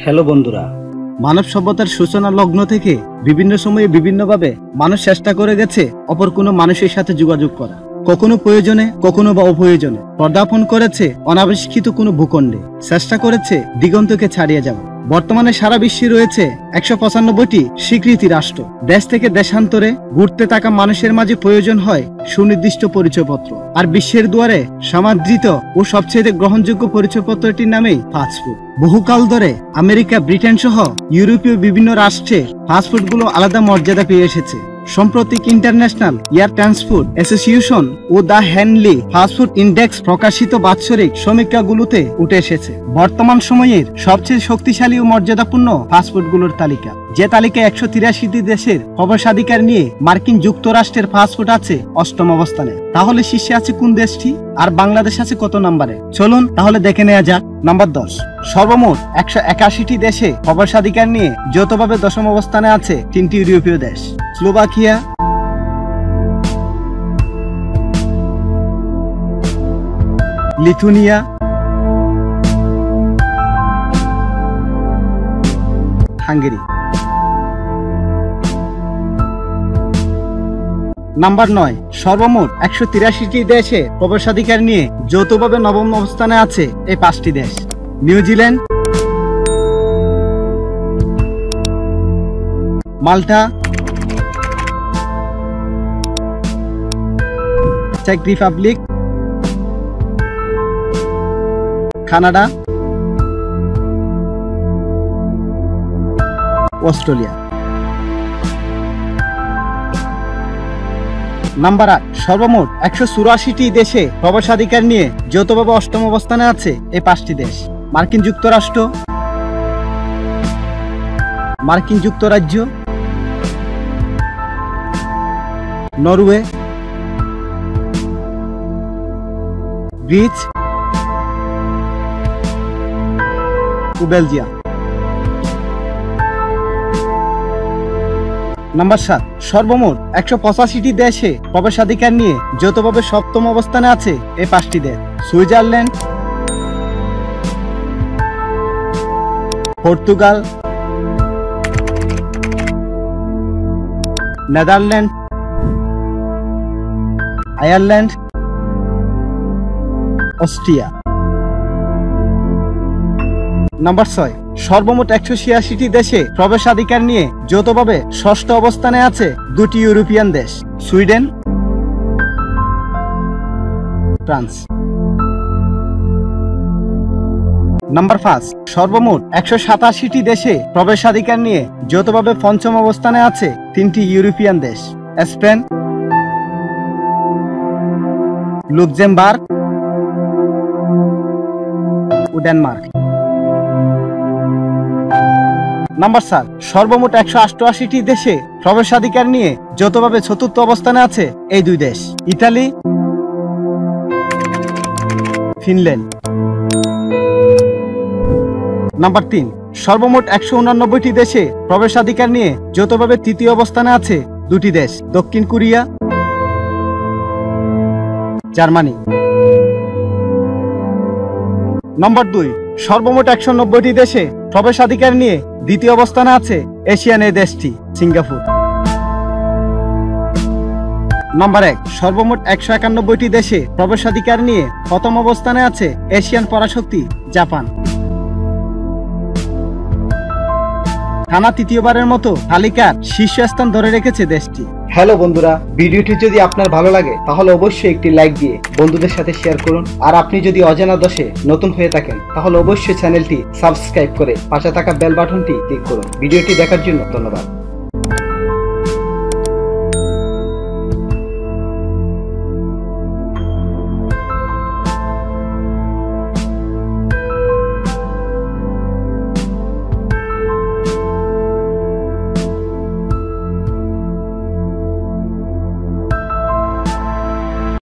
Hello বন্ধুরা, মানব সভ্যতার সূচনা লগ্ন থেকে বিভিন্ন সময়ে বিভিন্নভাবে মানুষ চেষ্টা করে গেছে অপর কোনো মানুষের সাথে যোগাযোগ করা। কখনো প্রয়োজনে, কখনো বা অপ্রয়োজনে পদার্পণ করেছে অনাবিষ্কৃত কোনো ভূখণ্ডে, চেষ্টা করেছে দিগন্তকে ছাড়িয়ে যাওয়া। বর্তমানে সারা বিশ্বে রয়েছে 195টি স্বীকৃতি রাষ্ট্র। দেশ থেকে দেশান্তরে ঘুরতে থাকা মানুষের মাঝে প্রয়োজন হয় সুনির্দিষ্ট পরিচয়পত্র, আর বিশ্বের দুয়ারে সমাদৃত ও সবচেয়ে গ্রহণযোগ্য পরিচয়পত্রটির নামেই পাসপোর্ট। বহুকাল ধরে আমেরিকা, ব্রিটেন সহ ইউরোপীয় বিভিন্ন রাষ্ট্রে পাসপোর্টগুলো আলাদা মর্যাদা পেয়ে এসেছে। সম্প্রতি ইন্টারন্যাশনাল এয়ার ট্রান্সপোর্ট অ্যাসোসিয়েশন ও দ্য হ্যান্ডলি পাসপোর্ট ইন্ডেক্স প্রকাশিত বাৎসরিক সমীক্ষাগুলোতে উঠে এসেছে বর্তমান সময়ের সবচেয়ে শক্তিশালী ও মর্যাদাপূর্ণ পাসপোর্টগুলোর তালিকা। যে তালিকায় 183টি দেশের প্রবেশাধিকার নিয়ে মার্কিন যুক্তরাষ্ট্রের পাসপোর্ট আছে 8ম অবস্থানে। তাহলে শীর্ষে আছে কোন দেশটি, আর বাংলাদেশ আছে কত নম্বরে? চলুন তাহলে দেখে নেওয়া যাক। নাম্বার 10, সর্বমোট 181টি দেশে প্রবেশাধিকার নিয়ে যৌথভাবে 10ম অবস্থানে আছে 3টি ইউরোপীয় দেশ: স্লোভাকিয়া, লিথুনিয়া, হাঙ্গেরি। নাম্বার 9, সর্বমোট 183টি দেশে প্রবেশাধিকার নিয়ে যৌথভাবে 9ম অবস্থানে আছে এই 5টি দেশ: নিউজিল্যান্ড, মাল্টা, চেক রিপাবলিক, কানাডা, অস্ট্রেলিয়া। নাম্বার 8, সর্বমোট 184টি দেশে প্রবেশাধিকার নিয়ে যৌথভাবে 8ম অবস্থানে আছে এই 5টি দেশ: মার্কিন যুক্তরাষ্ট্র, মার্কিন যুক্তরাজ্য, নরওয়ে, গ্রিস ও বেলজিয়াম। নাম্বার 7, সর্বমোট 185টি দেশে প্রবেশাধিকার নিয়ে যৌথভাবে 7ম অবস্থানে আছে এই 5টি দেশ: Switzerland, Portugal, Netherland, Ireland, Austria. Number 6, সর্বমোট 186টি দেশে প্রবেশাধিকার নিয়ে যৌথভাবে 6ষ্ঠ অবস্থানে আছে 2টি ইউরোপিয়ান দেশ: সুইডেন, ফ্রান্স। নাম্বার 5, সর্বমোট 187টি দেশে প্রবেশাধিকার নিয়ে যৌথভাবে 5ম অবস্থানে আছে 3টি ইউরোপিয়ান দেশ: স্পেন, লুক্সেমবার্গ ও ডেনমার্ক। নাম্বার 4, সর্বমোট 188টি দেশে প্রবেশাধিকার নিয়ে যৌথভাবে 4র্থ অবস্থানে আছে এই 2 দেশ: ইতালি, ফিনল্যান্ড। নাম্বার 3, সর্বমোট 189টি দেশে প্রবেশাধিকার নিয়ে যৌথভাবে 3য় অবস্থানে আছে 2টি দেশ: দক্ষিণ কোরিয়া, জার্মানি। নম্বর 2, সর্বমোট 190টি দেশে প্রবেশাধিকার নিয়ে 2য় অবস্থানে আছে এশিয়ান এই দেশটি: সিঙ্গাপুর। নম্বর 1, সর্বমোট 191টি দেশে প্রবেশাধিকার নিয়ে 1ম অবস্থানে আছে এশিয়ান পরাশক্তি জাপান। টানা 3য়বারের মতো তালিকার শীর্ষস্থান ধরে রেখেছে দেশটি। হ্যালো বন্ধুরা, ভিডিওটি যদি আপনার ভালো লাগে তাহলে অবশ্যই একটি লাইক দিয়ে বন্ধুদের সাথে শেয়ার করুন। আর আপনি যদি অজানা দশে নতুন হয়ে থাকেন তাহলে অবশ্যই চ্যানেলটি সাবস্ক্রাইব করে পাশে থাকা বেল বাটনটি ক্লিক করুন। ভিডিওটি দেখার জন্য ধন্যবাদ।